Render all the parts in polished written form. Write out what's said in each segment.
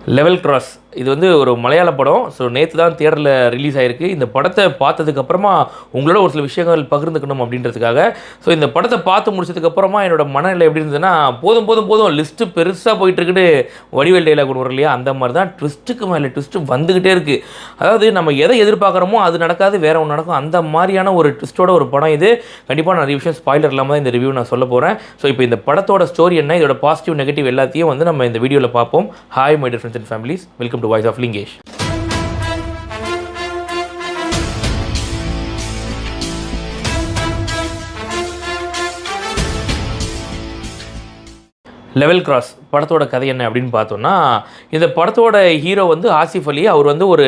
Level cross இது வந்து ஒரு மலையாள படம். ஸோ நேற்று தான் தியேட்டரில் ரிலீஸ் ஆகிருக்கு. இந்த படத்தை பார்த்ததுக்கப்புறமா உங்களோட ஒரு சில விஷயங்கள் பகிர்ந்துக்கணும் அப்படின்றதுக்காக. ஸோ இந்த படத்தை பார்த்து முடிச்சதுக்கப்புறமா என்னோட மனநிலை எப்படி இருந்ததுன்னா, போதும் போதும் போதும் லிஸ்ட்டு பெருசாக போயிட்டுருக்குன்னு வடிவேல் டைலாக் ஒன்று வரும் இல்லையா, அந்த மாதிரி தான் ட்விஸ்ட்டுக்கு மேலே ட்விஸ்ட்டு வந்துக்கிட்டே இருக்குது. அதாவது நம்ம எதை எதிர்பார்க்குறோமோ அது நடக்காது, வேறு ஒன்று நடக்கும். அந்த மாதிரியான ஒரு ட்விஸ்ட்டோட ஒரு படம் இது. கண்டிப்பாக நிறைய விஷயம் ஸ்பாய்லர் இல்லாமல் தான் இந்த ரிவ்யூ நான் சொல்ல போகிறேன். ஸோ இப்போ இந்த படத்தோட ஸ்டோரி என்ன, இதோட பாசிட்டிவ் நெகட்டிவ் எல்லாத்தையும் வந்து நம்ம இந்த வீடியோவில் பார்ப்போம். Hi my dear friends and families, welcome to Voice of Lingesh. Level cross படத்தோட கதை என்ன அப்படின்னு பார்த்தோன்னா, இந்த படத்தோட ஹீரோ வந்து ஆசிஃப் அலி. அவர் வந்து ஒரு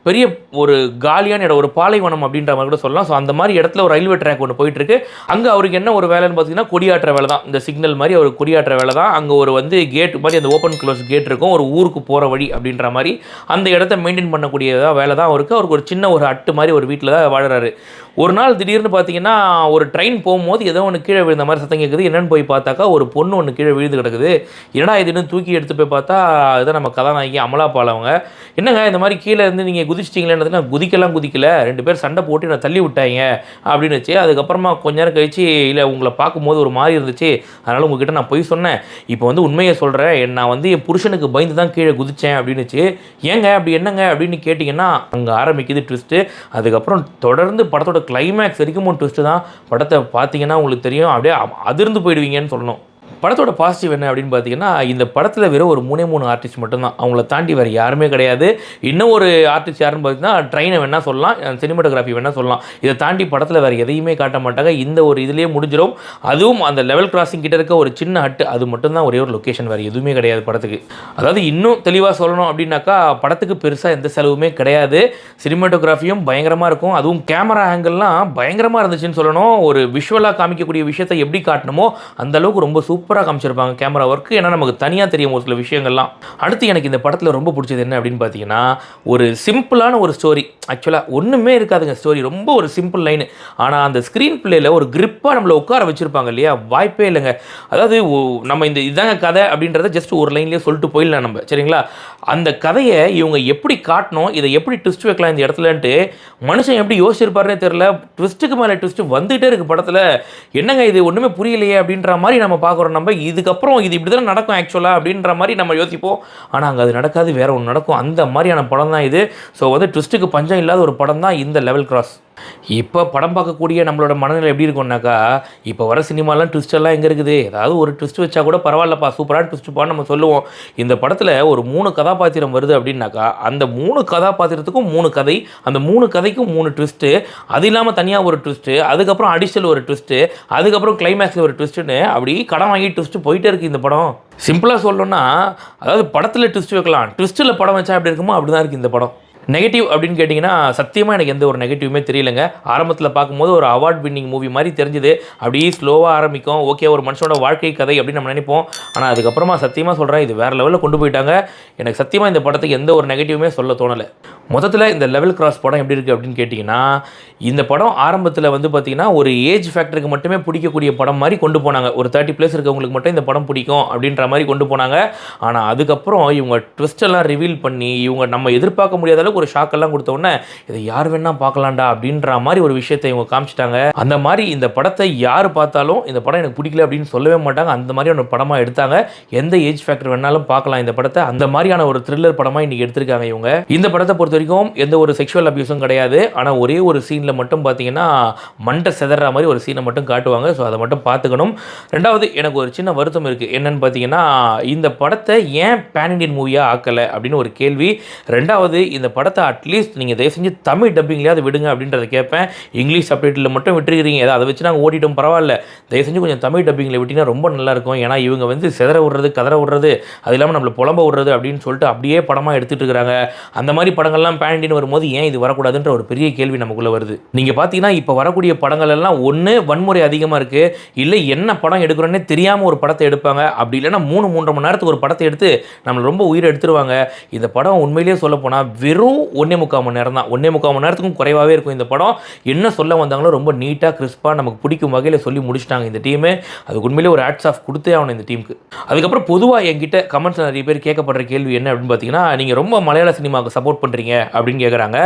பெரிய ஒரு காலியான இடம், ஒரு பாலைவனம் அப்படின்ற மாதிரி கூட சொல்லலாம். ஸோ அந்த மாதிரி இடத்துல ஒரு ரயில்வே ட்ராக் ஒன்று போயிட்டுருக்கு. அங்கே அவருக்கு என்ன ஒரு வேலைன்னு பார்த்தீங்கன்னா, கொடியாற்ற வேலை தான். இந்த சிக்னல் மாதிரி அவர் கொடியாற்ற வேலை தான். அங்கே ஒரு வந்து கேட் மாதிரி, அந்த ஓப்பன் க்ளோஸ் கேட் இருக்கும், ஒரு ஊருக்கு போகிற வழி அப்படின்ற மாதிரி அந்த இடத்த மெயின்டைன் பண்ணக்கூடியதாக வேலை தான் அவருக்கு. அவருக்கு ஒரு சின்ன ஒரு அட்டு மாதிரி ஒரு வீட்டில் தான் வாழறாரு. ஒரு நாள் திடீர்னு பார்த்தீங்கன்னா, ஒரு ட்ரெயின் போகும்போது ஏதோ ஒன்று கீழே விழுந்த மாதிரி சத்தம் கேட்குது. என்னென்னு போய் பார்த்தாக்கா, ஒரு பொண்ணு ஒன்று கீழே விழுந்து கிடக்குது. என்னடா இதுன்னு தூக்கி எடுத்து போய் பார்த்தா, இதான் நம்ம கதாநாயகி அமலா பால். அவங்க என்னங்க இந்த மாதிரி கீழே இருந்து நீங்கள் குதிச்சிட்டிங்களேன்னு, நான் குதிக்கல, 2 பேர் சண்டை போட்டு நான் தள்ளி விட்டாங்க அப்படின்னுச்சு. அதுக்கப்புறமா கொஞ்ச நேரம் கழிச்சு, இல்லை உங்களை பார்க்கும்போது ஒரு மாதிரி இருந்துச்சு, அதனால் உங்ககிட்ட நான் போய் சொன்னேன், இப்போ வந்து உண்மையை சொல்கிறேன், நான் வந்து என் புருஷனுக்கு பயந்து தான் கீழே குதித்தேன் அப்படின்னுச்சு. ஏங்க அப்படி என்னங்க அப்படின்னு கேட்டிங்கன்னா, அங்கே ஆரம்பிக்குது ட்விஸ்ட்டு. அதுக்கப்புறம் தொடர்ந்து படத்தோட கிளைமேக்ஸ் வரைக்கும் ட்விஸ்ட்டு தான். படத்தை பார்த்தீங்கன்னா உங்களுக்கு தெரியும், அப்படியே அதிர்ந்து போயிடுவீங்கன்னு சொல்லணும். படத்தோட பாசிட்டிவ் என்ன அப்படின்னு பார்த்தீங்கன்னா, இந்த படத்தில் வெறும் ஒரு 3 ஆர்டிஸ்ட் மட்டும்தான். அவங்கள தாண்டி வேறு யாருமே கிடையாது. இன்னும் ஒரு ஆர்டிஸ்ட் யாருன்னு பார்த்தீங்கன்னா, ட்ரெயினை வேணால் சொல்லலாம், சினிமாட்டோகிராஃபி வேணால் சொல்லலாம். இதை தாண்டி படத்தில் வேறு எதையுமே காட்ட மாட்டாங்க. இந்த ஒரு இதுலேயே முடிஞ்சிடும். அதுவும் அந்த லெவல் கிராசிங் கிட்ட இருக்க ஒரு சின்ன ஹட்டு, அது மட்டும்தான் ஒரே ஒரு லொக்கேஷன், வேறு எதுவுமே கிடையாது படத்துக்கு. அதாவது இன்னும் தெளிவாக சொல்லணும் அப்படின்னாக்கா, படத்துக்கு பெருசாக எந்த செலவுமே கிடையாது. சினிமாட்டோகிராஃபியும் பயங்கரமாக இருக்கும். அதுவும் கேமரா ஆங்கிள்லாம் பயங்கரமாக இருந்துச்சுன்னு சொல்லணும். ஒரு விஷுவலாக காமிக்கக்கூடிய விஷயத்தை எப்படி காட்டணுமோ அந்தளவுக்கு ரொம்ப சூப்பராக காமிச்சிருப்பாங்க கேமரா ஒர்க்கு. ஏன்னா நமக்கு தனியாக தெரியும் ஒரு சில விஷயங்கள்லாம். அடுத்து எனக்கு இந்த படத்தில் ரொம்ப பிடிச்சது என்ன அப்படின்னு பார்த்தீங்கன்னா, ஒரு சிம்பிளான ஒரு ஸ்டோரி. ஆக்சுவலாக ஒன்றுமே இருக்காதுங்க ஸ்டோரி, ரொம்ப ஒரு சிம்பிள் லைனு. ஆனால் அந்த ஸ்க்ரீன் பிளேயில் ஒரு கிரிப்பாக நம்மளை உட்கார வச்சுருப்பாங்க இல்லையா, வாய்ப்பே இல்லைங்க. அதாவது நம்ம இந்த இதாங்க கதை அப்படின்றத ஜஸ்ட் ஒரு லைன்லேயே சொல்லிட்டு போயிடலாம் நம்ம, சரிங்களா. அந்த கதையை இவங்க எப்படி காட்டணும், இதை எப்படி ட்விஸ்ட் வைக்கலாம் இந்த இடத்துலன்ட்டு மனுஷன் எப்படி யோசிச்சிருப்பாருன்னே தெரியல. ட்விஸ்ட்டுக்கு மேலே ட்விஸ்ட்டு வந்துகிட்டே இருக்குது படத்தில். என்னங்க இது ஒன்றுமே புரியலையே அப்படின்ற மாதிரி நம்ம பார்க்குறோம். நம்ம இதுக்கப்புறம் இது இப்படி தான் நடக்கும் ஆக்சுவலாக அப்படின்ற மாதிரி நம்ம யோசிப்போம். ஆனால் அங்கே அது நடக்காது, வேறு ஒன்று நடக்கும். அந்த மாதிரியான படம் தான் இது. ஸோ வந்து ட்விஸ்ட்டுக்கு பஞ்சம் இல்லாத ஒரு படம் தான் இந்த லெவல் கிராஸ். இப்போ படம் பார்க்கக்கூடிய நம்மளோட மனநிலை எப்படி இருக்கும்னாக்கா, இப்போ வர சினிமாலாம் ட்விஸ்டெல்லாம் எங்கே இருக்குது, ஏதாவது ஒரு ட்விஸ்ட் வச்சா கூட பரவாயில்லப்பா, சூப்பரான ட்விஸ்ட்டுப்பான்னு நம்ம சொல்லுவோம். இந்த படத்தில் ஒரு 3 கதாபாத்திரம் வருது அப்படின்னாக்கா, அந்த 3 கதாபாத்திரத்துக்கும் 3 கதை, அந்த 3 கதைக்கும் 3 ட்விஸ்ட்டு, அது இல்லாமல் தனியாக ஒரு ட்விஸ்ட்டு, அதுக்கப்புறம் அடிஷனல் ஒரு ட்விஸ்ட்டு, அதுக்கப்புறம் கிளைமேக்ஸில் ஒரு ட்விஸ்ட்டுன்னு அப்படி கடன் வாங்கி ட்விஸ்ட்டு போயிட்டே இருக்குது இந்த படம். சிம்பிளாக சொல்லணும்னா, அதாவது படத்தில் ட்விஸ்ட் வைக்கலாம், ட்விஸ்ட்டில் படம் வச்சா எப்படி இருக்குமோ அப்படி தான் இருக்குது இந்த படம். நெகட்டிவ் அப்படின்னு கேட்டிங்கன்னா, சத்தியமாக எனக்கு எந்த ஒரு நெகட்டிவுமே தெரியலைங்க. ஆரம்பத்தில் பார்க்கும்போது ஒரு அவார்ட் வின்னிங் மூவி மாதிரி தெரிஞ்சுது. அப்படியே ஸ்லோவாக ஆரம்பிக்கும், ஓகே ஒரு மனுஷனோட வாழ்க்கை கதை அப்படின்னு நம்ம நினைப்போம். ஆனால் அதுக்கப்புறமா சத்தியமாக சொல்கிறேன், இது வேறு லெவலில் கொண்டு போயிட்டாங்க. எனக்கு சத்தியமாக இந்த படத்துக்கு எந்த ஒரு நெகட்டிவுமே சொல்ல தோணலை. மொத்தத்தில் இந்த லெவல் கிராஸ் படம் எப்படி இருக்குது அப்படின்னு கேட்டிங்கன்னா, இந்த படம் ஆரம்பத்தில் வந்து பார்த்திங்கன்னா, ஒரு ஏஜ் ஃபேக்டருக்கு மட்டுமே பிடிக்கக்கூடிய படம் மாதிரி கொண்டு போனாங்க. ஒரு 30+ இருக்கவங்களுக்கு மட்டும் இந்த படம் பிடிக்கும் அப்படின்ற மாதிரி கொண்டு போனாங்க. ஆனால் அதுக்கப்புறம் இவங்க ட்விஸ்டெல்லாம் ரிவீல் பண்ணி, இவங்க நம்ம எதிர்பார்க்க முடியாத அளவுக்கு ஒரு ஷாக்கெல்லாம் கொடுத்த உடனே, இதை யார் வேணா பார்க்கலாம்டா அப்படின்ற மாதிரி ஒரு விஷயத்தை இவங்க காமிச்சிட்டாங்க. அந்த மாதிரி இந்த படத்தை யார் பார்த்தாலும் இந்த படம் எனக்கு பிடிக்கல அப்படின்னு சொல்லவே மாட்டாங்க. அந்த மாதிரி ஒரு படமாக எடுத்தாங்க. எந்த ஏஜ் ஃபேக்டர் வேணாலும் பார்க்கலாம் இந்த படத்தை. அந்த மாதிரியான ஒரு த்ரில்லர் படமாக இன்றைக்கி எடுத்திருக்காங்க இவங்க. இந்த படத்தை பொறுத்த வரைக்கும் எந்த ஒரு செக்ஷுவல் அபியூஸும் கிடையாது. ஆனால் ஒரே ஒரு சீனில் மட்டும் பார்த்தீங்கன்னா, மண்டை செதற மாதிரி ஒரு சீனை மட்டும் காட்டுவாங்க. ஸோ அதை மட்டும் பார்த்துக்கணும். ரெண்டாவது, எனக்கு ஒரு சின்ன வருத்தம் இருக்குது. என்னென்னு பார்த்தீங்கன்னா, இந்த படத்தை ஏன் பேன் இண்டியன் மூவியாக ஆக்கலை அப்படின்னு ஒரு கேள்வி. ரெண்டாவது, இந்த படத்தை அட்லீஸ்ட் நீங்கள் தயவு செஞ்சு தமிழ் டப்பிங்லேயாவது விடுங்க அப்படின்றத கேட்பேன். இங்கிலீஷ் சப்டைட்டில் மட்டும் விட்டுருக்கிறீங்க, ஏதாவது அதை வச்சு நாங்கள் ஓட்டிட்டோம் பரவாயில்ல, தயவு செஞ்சு கொஞ்சம் தமிழ் டப்பிங்கில் விட்டிங்கன்னா ரொம்ப நல்லாயிருக்கும். ஏன்னா இவங்க வந்து செதற விடுறது, கதற விடுறது, அது இல்லாமல் நம்மளை புலம்ப விடுறது அப்படின்னு சொல்லிட்டு அப்படியே படமாக எடுத்துகிட்டு இருக்கிறாங்க. அந்த மாதிரி படங்கள்லாம் எல்லாம் பேண்டின்னு வரும்போது ஏன் இது வரக்கூடாதுன்ற ஒரு பெரிய கேள்வி நமக்குள்ளே வருது. நீங்கள் பார்த்தீங்கன்னா இப்போ வரக்கூடிய படங்கள் எல்லாம் ஒன்று வன்முறை அதிகமாக இருக்குது, இல்லை என்ன படம் எடுக்கிறோன்னே தெரியாமல் ஒரு படத்தை எடுப்பாங்க, அப்படி இல்லைன்னா 3-3.5 மணி நேரத்துக்கு ஒரு படத்தை எடுத்து நம்மளை ரொம்ப உயிரை எடுத்துருவாங்க. இந்த படம் உண்மையிலேயே சொல்ல போனால் வெறும் 1.25 மணி நேரம் தான், 1.25 மணி நேரத்துக்கும் குறைவாகவே இருக்கும். இந்த படம் என்ன சொல்ல வந்தாங்களோ ரொம்ப நீட்டாக கிறிஸ்பாக நமக்கு பிடிக்கும் வகையில் சொல்லி முடிச்சிட்டாங்க இந்த டீமு. அதுக்கு உண்மையிலே ஒரு ஹேட்ஸ் ஆஃப் கொடுத்தே ஆகணும் இந்த டீமுக்கு. அதுக்கப்புறம் பொதுவாக என்கிட்ட கமெண்ட்ஸ் நிறைய பேர் கேட்கப்படுற கேள்வி என்ன அப்படின்னு பார்த்தீங்கன்னா, நீங்கள் ரொம்ப மலையாள சினிமாவுக்கு சப்போர்ட் பண்ணுறீங்க அப்படின்னு கேட்குறாங்க.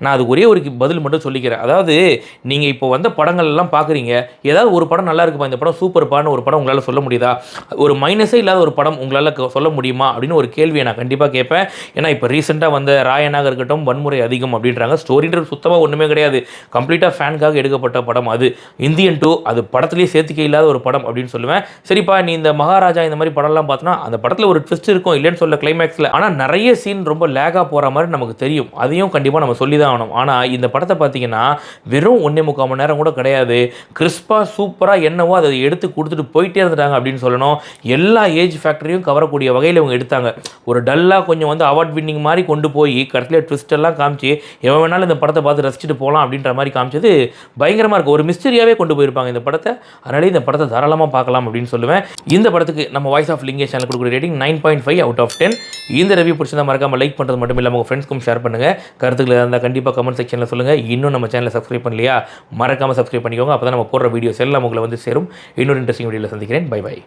நான் அது ஒரே ஒரு பதில் மட்டும் சொல்லிக்கிறேன். அதாவது நீங்கள் இப்போ வந்த படங்கள் எல்லாம் பார்க்குறீங்க, ஏதாவது ஒரு படம் நல்லா இருக்குப்பா, இந்த படம் சூப்பர்ப்பான்னு ஒரு படம் உங்களால் சொல்ல முடியுதா? ஒரு மைனஸே இல்லாத ஒரு படம் உங்களால் சொல்ல முடியுமா அப்படின்னு ஒரு கேள்வியை நான் கண்டிப்பாக கேட்பேன். ஏன்னா இப்போ ரீசெண்டாக வந்த ராயனாக இருக்கட்டும், வன்முறை அதிகம் அப்படின்றாங்க. ஸ்டோரின்றது சுத்தமாக ஒன்றுமே கிடையாது, கம்ப்ளீட்டாக ஃபேனுக்காக எடுக்கப்பட்ட படம். அது இந்தியன் 2 அது படத்துலேயே சேர்த்துக்க இல்லாத ஒரு படம் அப்படின்னு சொல்லுவேன். சரிப்பா, நீ இந்த மகாராஜா இந்த மாதிரி படம்லாம் பார்த்தோன்னா அந்த படத்தில் ஒரு ட்விஸ்ட் இருக்கும், இல்லைன்னு சொல்ல கிளைமேக்ஸில். ஆனால் நிறைய சீன் ரொம்ப லேகாக போகிற மாதிரி நமக்கு தெரியும், அதையும் கண்டிப்பாக நம்ம சொல்லி தான் ஆகணும். ஆனால் இந்த படத்தை பார்த்தீங்கன்னா வெறும் 1.25 மணி நேரம் கூட கிடையாது, கிறிஸ்பாக சூப்பராக என்னவோ அதை எடுத்து கொடுத்துட்டு போயிட்டே இருந்துட்டாங்க அப்படின்னு சொல்லணும். எல்லா ஏஜ் ஃபேக்டரையும் கவரக்கூடிய வகையில் இவங்க எடுத்தாங்க. ஒரு டல்லாக கொஞ்சம் வந்து அவார்ட் வின்னிங் மாதிரி கொண்டு போய் கடைசியில் ட்விஸ்ட் எல்லாம் காமிச்சு எவன் வேணாலும் இந்த படத்தை பார்த்து ரசிச்சுட்டு போகலாம் அப்படின்ற மாதிரி காமிச்சது பயங்கரமாக இருக்கும். ஒரு மிஸ்டரியாகவே கொண்டு போயிருப்பாங்க இந்த படத்தை. அதனால இந்த படத்தை தாராளமாக பார்க்கலாம் அப்படின்னு சொல்லுவேன். இந்த படத்துக்கு நம்ம வாய்ஸ் ஆஃப் லிங்கேஷ் சேனல் கொடுக்குற ரேட்டிங் 9.5 out of 10. இந்த ரிவ்யூ பிடிச்சதா மறக்காமல் லைக் பண்ணுறது மட்டும் இல்லாமல் உங்கள் ஃப்ரெண்ட்ஸ்க்கும் ஷேர் பண்ணுங்கள். கருத்துக்கள் இருந்தால் கண்டிப்பாக கமெண்ட் செக்ஷனில் சொல்லுங்கள். இன்னும் நம்ம சேனலை சப்ஸ்கிரைப் பண்ணலையா? மறக்காமல் சப்ஸ்கிரைப் பண்ணிக்கோங்க. அப்போ தான் நம்ம போடுற வீடியோஸ் எல்லாம் உங்களை வந்து சேரும். இன்னொரு இன்ட்ரெஸ்டிங் வீடியோவில் சந்திக்கிறேன். Bye by.